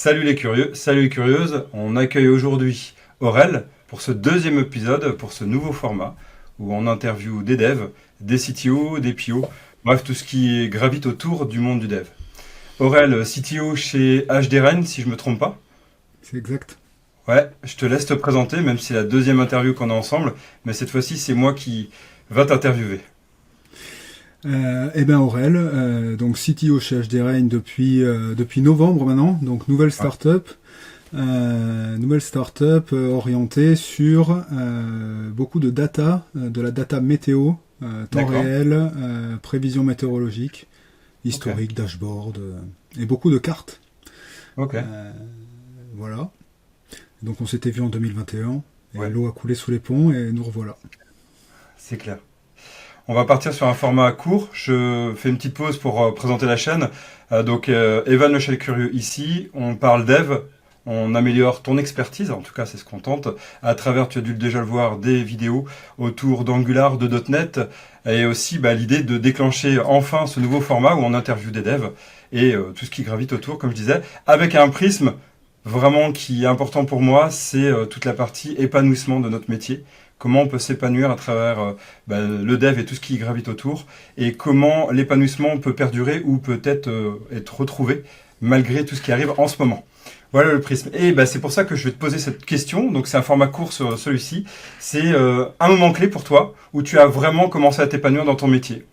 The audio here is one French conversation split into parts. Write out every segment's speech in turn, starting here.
Salut les curieux, salut les curieuses. On accueille aujourd'hui Aurel pour ce deuxième épisode, pour ce nouveau format où on interviewe des devs, des CTO, des PO, bref tout ce qui gravite autour du monde du dev. Aurel, CTO chez HDRN si je me trompe pas. C'est exact. Ouais, je te laisse te présenter même si c'est la deuxième interview qu'on a ensemble, mais cette fois-ci c'est moi qui va t'interviewer. Aurel, donc CTO chez HDRain depuis novembre maintenant, donc nouvelle Ouais, startup, orientée sur beaucoup de data, de la data météo, temps d'accord. réel, prévision météorologique, Ok, historique, dashboard, et beaucoup de cartes. ok. Euh, voilà. Donc on s'était vu en 2021 et Ouais, l'eau a coulé sous les ponts et nous revoilà. c'est clair. On va partir sur un format court. Je fais une petite pause pour présenter la chaîne. Evan Le Chel Curieux ici. On parle dev. On améliore ton expertise, en tout cas c'est ce qu'on tente, à travers, tu as dû déjà le voir, des vidéos autour d'Angular, de .NET, et aussi l'idée de déclencher enfin ce nouveau format où on interviewe des devs et tout ce qui gravite autour, comme je disais, avec un prisme vraiment qui est important pour moi, c'est toute la partie épanouissement de notre métier. Comment on peut s'épanouir à travers le dev et tout ce qui gravite autour, et comment l'épanouissement peut perdurer ou peut-être être retrouvé malgré tout ce qui arrive en ce moment. Voilà le prisme. Et c'est pour ça que je vais te poser cette question. Donc c'est un format court sur celui-ci. C'est un moment clé pour toi où tu as vraiment commencé à t'épanouir dans ton métier.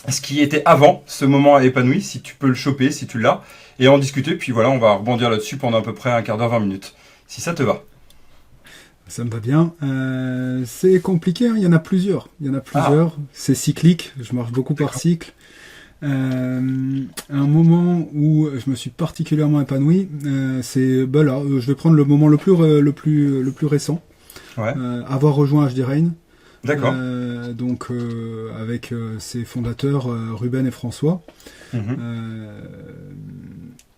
Ce qui était avant ce moment épanoui, si tu peux le choper, si tu l'as, et en discuter. Puis voilà, on va rebondir là-dessus pendant à peu près un quart d'heure, 20 minutes. Si ça te va. Ça me va bien. C'est compliqué, hein. Il y en a plusieurs. Il y en a Ah, plusieurs. C'est cyclique. Je marche beaucoup par d'accord. cycle. Un moment où je me suis particulièrement épanoui, c'est là. Je vais prendre le moment le plus récent. Ouais, Avoir rejoint HD Rain. d'accord. Avec ses fondateurs Ruben et François. Mhm. Euh,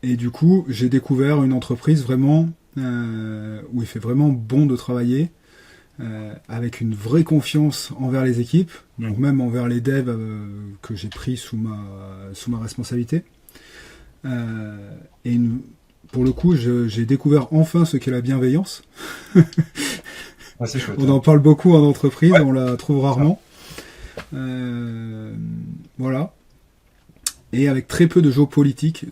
et du coup, j'ai découvert une entreprise vraiment où il fait vraiment bon de travailler, avec une vraie confiance envers les équipes, donc Mhm. même envers les devs que j'ai pris sous ma responsabilité. Euh, pour le coup, j'ai découvert enfin ce qu'est la bienveillance. Ouais, c'est chouette, On hein. en parle beaucoup en entreprise, Ouais, on la trouve c'est ça. rarement. Euh, voilà. Et avec très peu de jeux politiques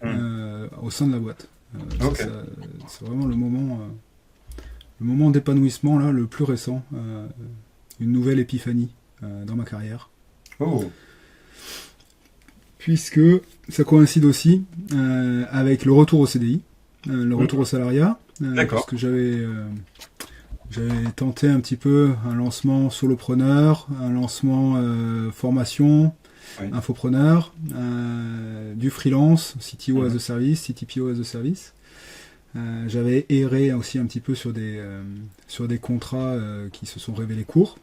Mhm. au sein de la boîte. Ok. C'est vraiment le moment d'épanouissement là, le plus récent, une nouvelle épiphanie dans ma carrière. Oh. Puisque ça coïncide aussi avec le retour au CDI, le retour au Mhm. salariat, D'accord. puisque j'avais tenté un petit peu un lancement solopreneur, un lancement formation, Oui. infopreneur, du freelance, CTO as Mhm. a service, CTPO as a service. J'avais erré aussi un petit peu sur des contrats qui se sont révélés courts.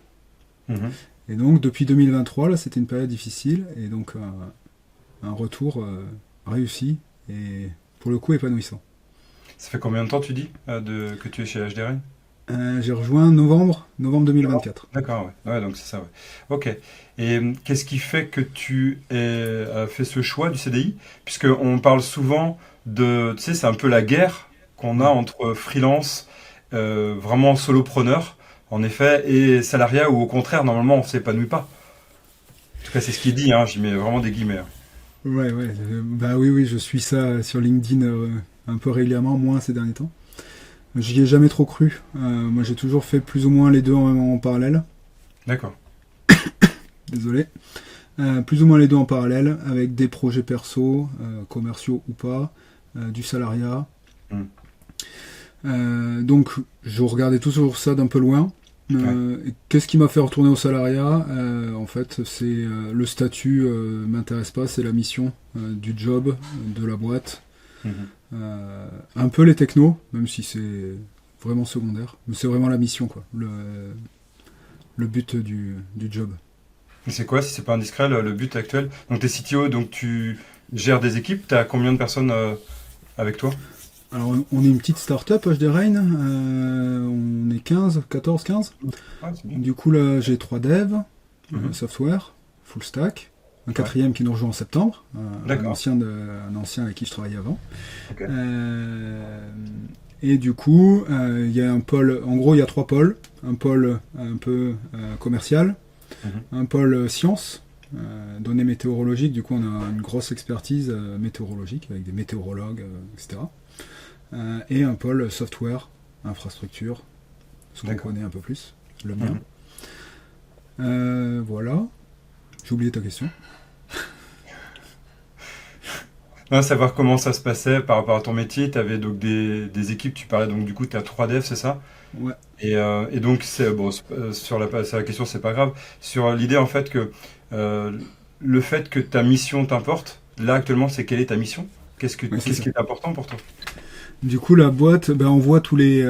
Mhm. Et donc depuis 2023, là, c'était une période difficile et donc un retour réussi et pour le coup épanouissant. Ça fait combien de temps tu dis que tu es chez HDR? J'ai rejoint novembre D'accord. 2024. D'accord, ouais. Ouais, donc c'est ça, ouais. Ok. Et qu'est-ce qui fait que tu as fait ce choix du CDI? Puisqu'on parle souvent de, tu sais, c'est un peu la guerre qu'on a Ouais. entre freelance, vraiment solopreneur, en effet, et salariat, où au contraire, normalement, on s'épanouit pas. En tout cas, c'est ce qui est dit, hein, j'y mets vraiment des guillemets, hein. Ouais, ouais. Bah oui, oui, je suis ça sur LinkedIn un peu régulièrement, moins ces derniers temps. J'y ai jamais trop cru. Moi, j'ai toujours fait plus ou moins les deux en parallèle. D'accord. Désolé. Plus ou moins les deux en parallèle, avec des projets perso, commerciaux ou pas, du salariat. Hmm. Donc, je regardais toujours ça d'un peu loin. Ouais. Et qu'est-ce qui m'a fait retourner au salariat? En fait, c'est le statut m'intéresse pas, c'est la mission du job, de la boîte. Mhm. Un peu les technos, même si c'est vraiment secondaire. Mais c'est vraiment la mission, quoi. Le but du job. Et c'est quoi, si c'est pas indiscret, le but actuel? Donc, t'es CTO, donc tu gères des équipes, t'as combien de personnes avec toi? Alors, on est une petite start-up, HD Rain. On est 15, 14, 15. Ouais, c'est bien. Du coup, là, j'ai 3 devs, Mhm. software, full stack. un quatrième qui nous rejoint en septembre, un D'accord. ancien, un ancien avec qui je travaillais avant. Ok. Et du coup, il y a un pôle, en gros, il y a 3 pôles. Un pôle un peu commercial, Mhm. un pôle sciences, données météorologiques. Du coup, on a une grosse expertise météorologique avec des météorologues, etc. Et un pôle software, infrastructure, ce qu'on D'accord. connaît un peu plus, le mien. Mhm. Voilà. J'ai oublié ta question. Non, savoir comment ça se passait par rapport à ton métier. Tu avais donc des équipes, tu parlais donc du coup tu as 3 devs, c'est ça? Ouais. Et donc c'est bon sur la question c'est pas grave. Sur l'idée en fait que euh, le fait que ta mission t'importe, là actuellement c'est quelle est ta mission? Oui, c'est Qu'est-ce ça. qui est important pour toi? Du coup, la boîte, ben, on voit tous les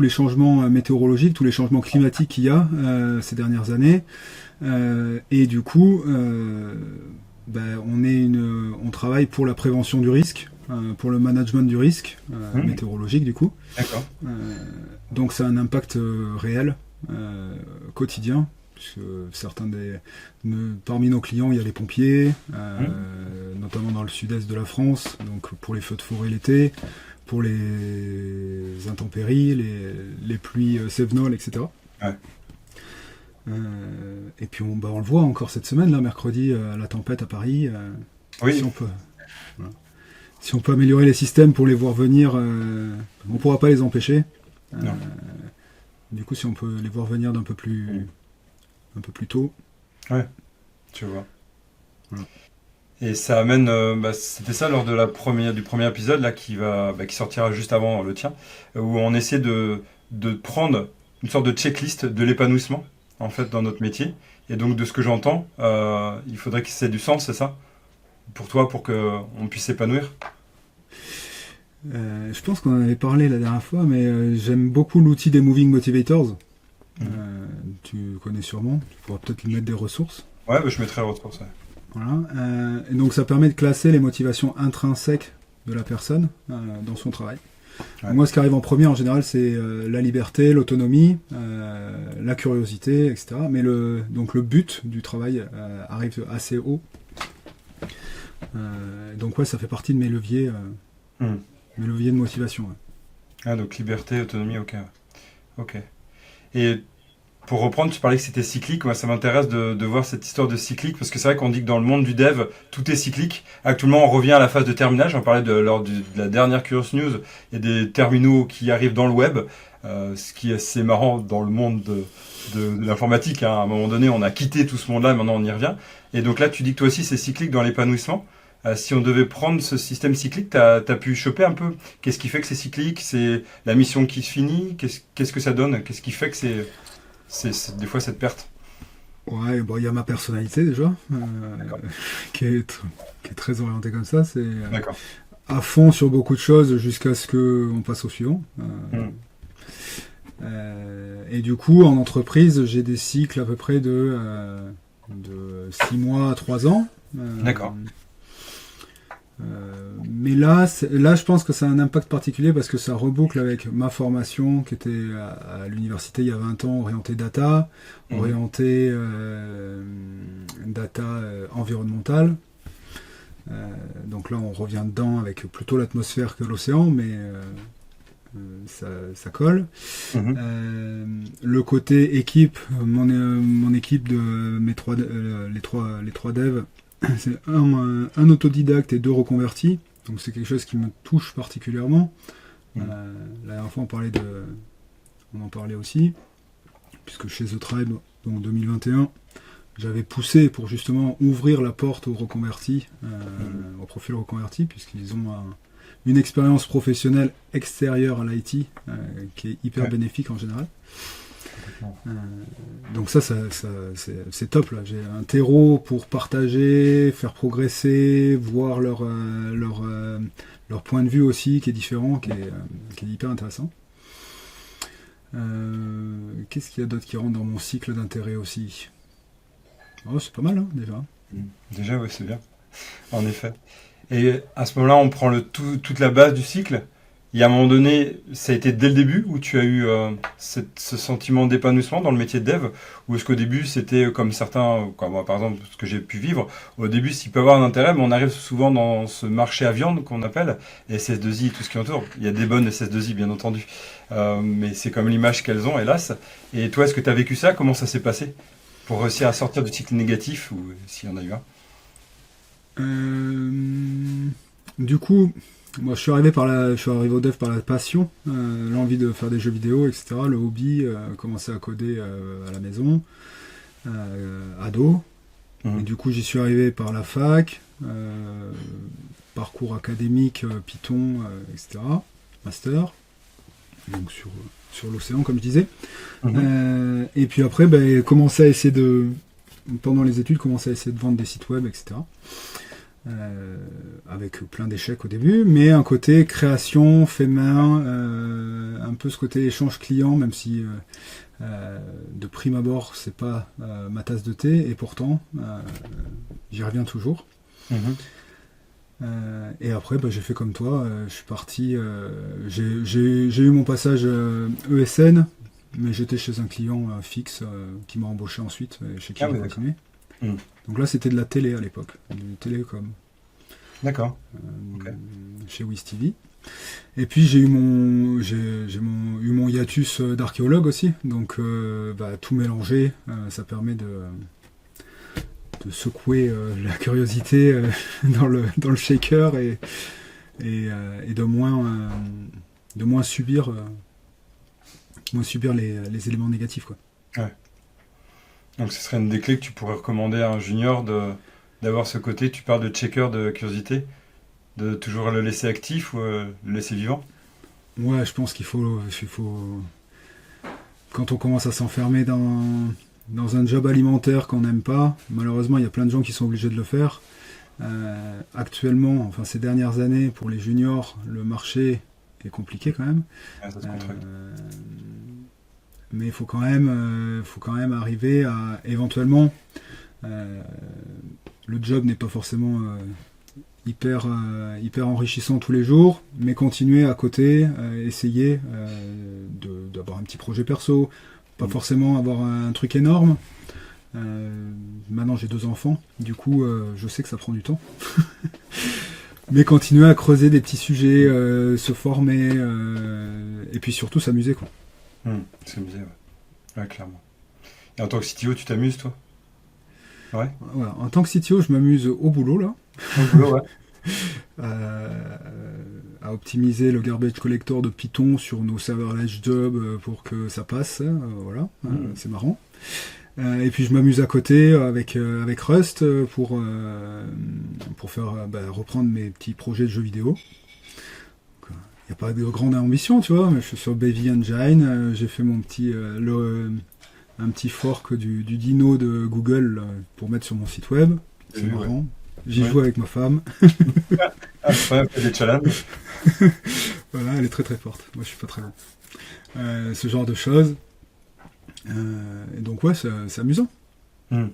changements météorologiques, tous les changements climatiques qu'il y a ces dernières années. Et du coup, ben, on travaille pour la prévention du risque, pour le management du risque Hmm, météorologique du coup. d'accord. Euh, donc ça a un impact réel, quotidien, puisque parmi nos clients, il y a les pompiers, Hmm, notamment dans le sud-est de la France, donc pour les feux de forêt l'été, pour les intempéries, les pluies cévenoles, etc. ouais. Et puis on le voit encore cette semaine, là, mercredi, la tempête à Paris. Si Oui, on peut, voilà. Si on peut améliorer les systèmes pour les voir venir, on ne pourra pas les empêcher. Euh, non. du coup, si on peut les voir venir Hmm, un peu plus tôt. ouais, tu vois. Voilà. Et ça amène, c'était ça lors de du premier épisode là qui sortira juste avant le tien, où on essaie de prendre une sorte de checklist de l'épanouissement en fait dans notre métier. Et donc de ce que j'entends, il faudrait que ça ait du sens, c'est ça, pour toi, pour que on puisse s'épanouir. Je pense qu'on en avait parlé la dernière fois, mais j'aime beaucoup l'outil des Moving Motivators. Mhm. Tu connais sûrement. Tu pourras peut-être lui mettre des ressources. Ouais, bah, je mettrai le retour ça. Voilà. Et donc ça permet de classer les motivations intrinsèques de la personne dans son travail. Ouais. Moi, ce qui arrive en premier, en général, c'est la liberté, l'autonomie, la curiosité, etc. Mais donc le but du travail arrive assez haut. Donc ouais, ça fait partie de Mhm. mes leviers de motivation. Ouais. Ah, donc liberté, autonomie, ok. Ok. Et pour reprendre, tu parlais que c'était cyclique. Moi, ça m'intéresse de voir cette histoire de cyclique parce que c'est vrai qu'on dit que dans le monde du dev, tout est cyclique. Actuellement, on revient à la phase de terminal. J'en parlais de la dernière Curious News. Il y a des terminaux qui arrivent dans le web, ce qui est assez marrant dans le monde de l'informatique, hein. À un moment donné, on a quitté tout ce monde-là, maintenant on y revient. Et donc là, tu dis que toi aussi, c'est cyclique dans l'épanouissement. Si on devait prendre ce système cyclique, t'as pu choper un peu qu'est-ce qui fait que c'est cyclique? C'est la mission qui se finit? Qu'est-ce que ça donne? Qu'est-ce qui fait que c'est des fois cette perte? Ouais, bon, il y a ma personnalité déjà, D'accord. qui est très orientée comme ça. C'est D'accord. à fond sur beaucoup de choses jusqu'à ce qu'on passe au suivant. Hmm. Et du coup, en entreprise, j'ai des cycles à peu près de 6 mois à 3 ans. D'accord. Mais là, je pense que ça a un impact particulier parce que ça reboucle avec ma formation qui était à l'université il y a 20 ans, orientée data, Mhm. orientée data environnementale. Donc là, on revient dedans avec plutôt l'atmosphère que l'océan, mais ça colle. Mhm. Le côté équipe, mon équipe de les trois devs, c'est un autodidacte et 2 reconvertis. Donc c'est quelque chose qui me touche particulièrement. Mhm. La dernière fois, on en parlait aussi, puisque chez The Tribe, donc 2021, j'avais poussé pour justement ouvrir la porte aux reconvertis, aux profils reconvertis, puisqu'ils ont une expérience professionnelle extérieure à l'IT qui est hyper Ouais. bénéfique en général. Complètement. Donc c'est top là. J'ai un terreau pour partager, faire progresser, voir leur point de vue aussi qui est différent, qui est hyper intéressant. Qu'est-ce qu'il y a d'autre qui rentre dans mon cycle d'intérêt aussi? Oh, c'est pas mal hein, déjà. Mhm. Déjà, oui, c'est bien. En effet. Et à ce moment-là, on prend toute la base du cycle. Et à un moment donné, ça a été dès le début où tu as eu ce sentiment d'épanouissement dans le métier de dev, ou est-ce qu'au début c'était comme certains, comme moi par exemple, ce que j'ai pu vivre, au début s'il peut avoir un intérêt, mais on arrive souvent dans ce marché à viande qu'on appelle, et SS2I et tout ce qui entoure. Il y a des bonnes SS2I bien entendu, mais c'est comme l'image qu'elles ont, hélas. Et toi, est-ce que tu as vécu ça? Comment ça s'est passé? Pour réussir à sortir du cycle négatif, ou s'il y en a eu un? Du coup, moi, je suis arrivé au dev par la passion, l'envie de faire des jeux vidéo, etc. Le hobby, commencer à coder à la maison, ado. Et Mhm. du coup, j'y suis arrivé par la fac, parcours académique, Python, etc. Master, donc sur l'océan, comme je disais. Mhm. Et puis après, pendant les études, commencer à essayer de vendre des sites web, etc. Avec plein d'échecs au début, mais un côté création, fait main, un peu ce côté échange client, même si de prime abord c'est pas ma tasse de thé, et pourtant j'y reviens toujours. Mhm. Et après, j'ai fait comme toi, je suis parti, j'ai eu mon passage ESN, mais j'étais chez un client fixe qui m'a embauché ensuite, et chez qui Ah j'ai oui, d'accord. continué. Mhm. Donc là, c'était de la télé à l'époque, du télécom, D'accord. euh, Ok. chez Wiz TV. Et puis j'ai eu mon hiatus d'archéologue aussi, donc tout mélanger, ça permet de secouer la curiosité dans le shaker et de moins subir les éléments négatifs, quoi. Ouais. Donc ce serait une des clés que tu pourrais recommander à un junior d'avoir ce côté, tu parles de checker de curiosité, de toujours le laisser actif ou le laisser vivant. Ouais, je pense qu'il faut quand on commence à s'enfermer dans un job alimentaire qu'on n'aime pas, malheureusement il y a plein de gens qui sont obligés de le faire. Actuellement, enfin ces dernières années, pour les juniors, le marché est compliqué quand même. Ouais, ça se contrôle. Euh, mais il faut quand même arriver à éventuellement. euh, le job n'est pas forcément hyper enrichissant tous les jours, mais continuer à côté, essayer d'avoir un petit projet perso, pas Mm. forcément avoir un truc énorme. Maintenant j'ai 2 enfants, du coup je sais que ça prend du temps. Mais continuer à creuser des petits sujets, se former, et puis surtout s'amuser, quoi. C'est ce que je me disais, ouais. Ouais, clairement. Et en tant que CTO, tu t'amuses, toi? Ouais. Voilà. En tant que CTO, je m'amuse au boulot là, Au boulot, ouais. euh, à optimiser le garbage collector de Python sur nos serverless jobs pour que ça passe. Voilà, Mm. c'est marrant. Et puis je m'amuse à côté avec Rust pour faire reprendre mes petits projets de jeux vidéo. Il n'y a pas de grande ambition, tu vois, mais je suis sur Baby Engine. J'ai fait un petit fork du Dino de Google pour mettre sur mon site web. J'ai C'est vu, ouais. marrant. J'y Ouais. joue avec ma femme. Ah, c'est pas fait des challenges. Voilà, elle est très très forte. Moi, je suis pas très bon. Ce genre de choses. Et donc, ouais, c'est amusant. Mm.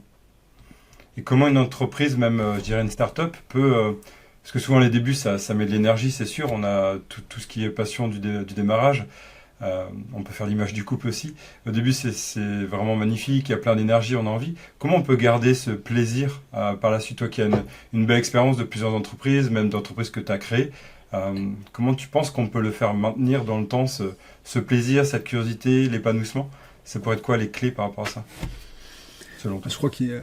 Et comment une entreprise, même je dirais une start-up, peut... parce que souvent les débuts, ça met de l'énergie, c'est sûr. On a tout ce qui est passion du démarrage. On peut faire l'image du couple aussi. Au début, c'est vraiment magnifique, il y a plein d'énergie, on a envie. Comment on peut garder ce plaisir par la suite, toi qui as une belle expérience de plusieurs entreprises, même d'entreprises que tu as créées, comment tu penses qu'on peut le faire maintenir dans le temps, ce plaisir, cette curiosité, l'épanouissement? Ça pourrait être quoi les clés par rapport à ça, selon toi? Je crois qu'il y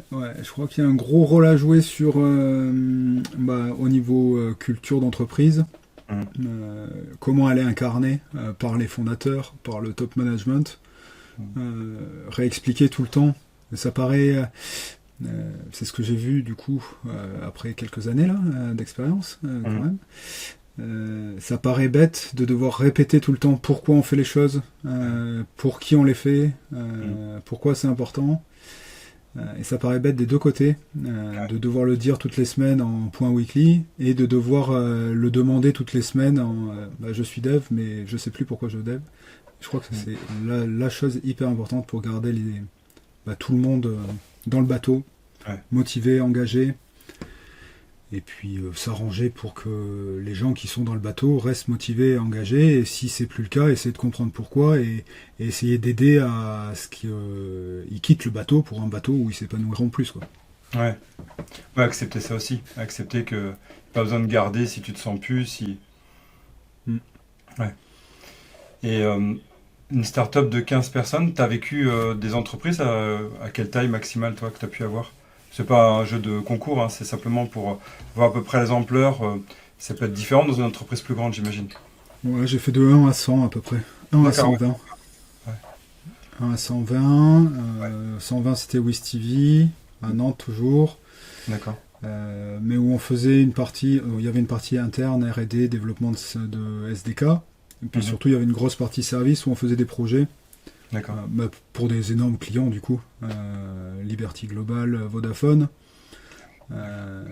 a un gros rôle à jouer au niveau culture d'entreprise. Mm. Comment elle est incarnée par les fondateurs, par le top management. Mm. Réexpliquer tout le temps. Ça paraît. C'est ce que j'ai vu du coup après quelques années là d'expérience quand Mm. même. Ça paraît bête de devoir répéter tout le temps pourquoi on fait les choses, pour qui on les fait, Mm. pourquoi c'est important. Et ça paraît bête des deux côtés, Ouais. de devoir le dire toutes les semaines en point weekly et de devoir le demander toutes les semaines en je suis dev mais je sais plus pourquoi je dev. Je crois que Mm. c'est la chose hyper importante pour garder tout le monde dans le bateau, Ouais. motivé, engagé. Et puis s'arranger pour que les gens qui sont dans le bateau restent motivés, engagés, et si c'est plus le cas, essayer de comprendre pourquoi et essayer d'aider à ce qu'ils quittent le bateau pour un bateau où ils s'épanouiront plus, quoi. Ouais. Ouais, accepter ça aussi. Accepter que pas besoin de garder si tu te sens plus, si. Mm. Ouais. Et une start-up de 15 personnes, tu as vécu des entreprises à quelle taille maximale, toi, que tu as pu avoir? C'est pas un jeu de concours, hein, c'est simplement pour voir à peu près les ampleurs. Ça peut être différent dans une entreprise plus grande, j'imagine. Ouais, j'ai fait de 1 à 100 à peu près. 1 à D'accord, ouais. 120. Ouais. 1 à 120. Ouais. 120 c'était WizTV, à Nantes toujours. D'accord. Mais où on faisait une partie, il y avait une partie interne, R&D, développement de SDK. Et puis Mhm. surtout, il y avait une grosse partie service où on faisait des projets D'accord. bah, pour des énormes clients du coup. Liberty Global, Vodafone.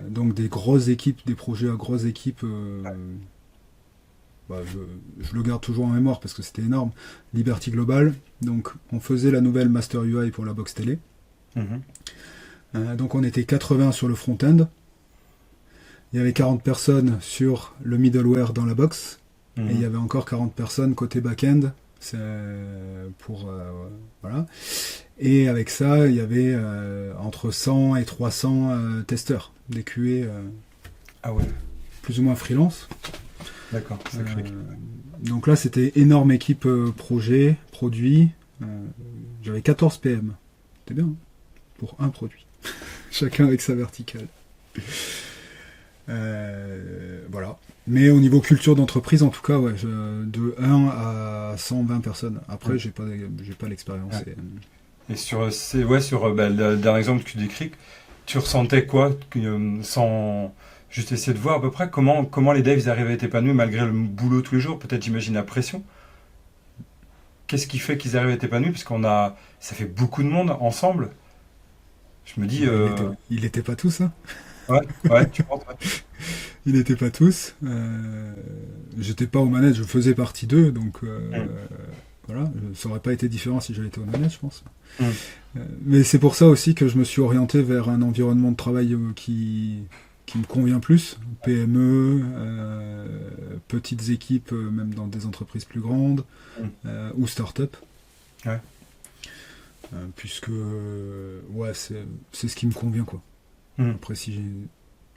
Donc des grosses équipes, des projets à grosses équipes. Bah, je le garde toujours en mémoire parce que c'était énorme. Liberty Global, donc on faisait la nouvelle Master UI pour la box télé. Mhm. Donc on était 80 sur le front-end. Il y avait 40 personnes sur le middleware dans la box. Mhm. Et il y avait encore 40 personnes côté back-end. C'est pour voilà. Et avec ça, il y avait entre 100 et 300 testeurs, des QA Ah ouais, plus ou moins freelance. d'accord. Sacré. Donc là, c'était énorme équipe projet, produit. J'avais 14 PM. C'était bien, hein, pour un produit. Chacun avec sa verticale. Voilà. Mais au niveau culture d'entreprise, en tout cas, ouais, de 1 à 120 personnes. Après, Ouais. j'ai pas l'expérience. Ouais. Et sur le dernier exemple que tu décris, tu ressentais quoi sans juste essayer de voir à peu près comment les devs ils arrivaient à être épanouis malgré le boulot tous les jours, peut-être j'imagine la pression. Qu'est-ce qui fait qu'ils arrivent à être épanouis? Parce ça fait beaucoup de monde ensemble. Je me dis, Il était pas tous, hein. ouais, ouais, tu penses, ouais. Il était pas tous. J'étais pas aux manettes, je faisais partie d'eux, donc Mm. voilà. Ça aurait pas été différent si j'avais été aux manettes, je pense. Mm. Mais c'est pour ça aussi que je me suis orienté vers un environnement de travail qui me convient plus. PME, petites équipes, même dans des entreprises plus grandes, Mm. ou start-up. Ouais. Puisque ouais, c'est ce qui me convient, quoi. Mm. Après,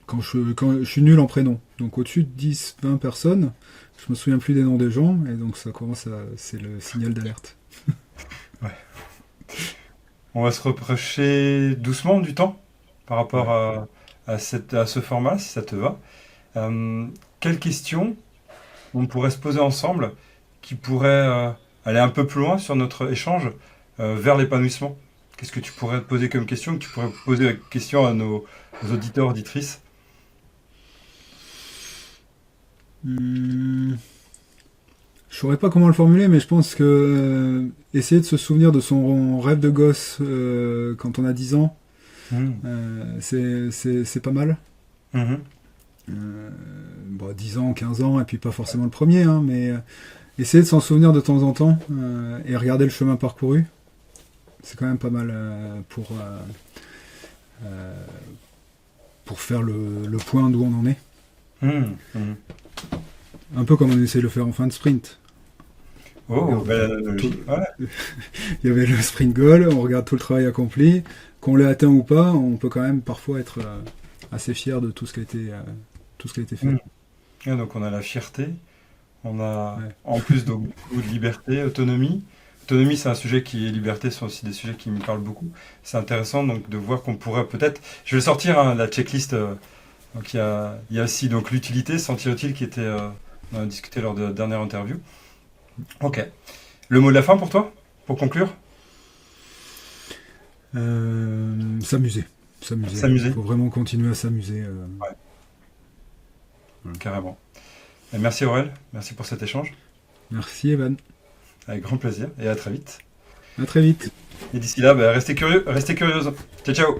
quand je suis nul en prénom, donc au-dessus de 10, 20 personnes, je me souviens plus des noms des gens, et donc c'est le signal d'alerte. On va se reprocher doucement du temps par rapport à ce format, si ça te va. Quelles questions on pourrait se poser ensemble qui pourraient aller un peu plus loin sur notre échange vers l'épanouissement? Qu'est-ce que tu pourrais te poser comme question, que tu pourrais poser la question à nos auditeurs, auditrices? Hmm, je saurais pas comment le formuler, mais je pense que essayer de se souvenir de son rêve de gosse quand on a 10 ans, Mhm. c'est pas mal. Mhm. Bon, 10 ans, 15 ans, et puis pas forcément le premier, hein, mais essayer de s'en souvenir de temps en temps et regarder le chemin parcouru. C'est quand même pas mal pour faire le point d'où on en est. Mhm. Mhm. Un peu comme on essaie de le faire en fin de sprint. Oh, Regarde, belle analogie. Ouais. il y avait le sprint goal, on regarde tout le travail accompli. Qu'on l'ait atteint ou pas, on peut quand même parfois être assez fier de tout ce qui a été fait. Mhm. Et donc on a la fierté, on a Ouais. en plus donc beaucoup de liberté, autonomie. Autonomie, c'est un sujet qui est liberté, ce sont aussi des sujets qui me parlent beaucoup. C'est intéressant donc de voir qu'on pourrait peut-être. Je vais sortir hein, la checklist. Donc il y a aussi donc l'utilité, se sentir utile qui était on a discuté lors de la dernière interview. Ok. Le mot de la fin pour toi, pour conclure? S'amuser. S'amuser. S'amuser. Il faut vraiment continuer à s'amuser. Ouais, Voilà. carrément. Et merci Aurel, merci pour cet échange. Merci Evan. Avec grand plaisir et à très vite. À très vite. Et d'ici là, bah, restez curieux, restez curieuse. Ciao, ciao.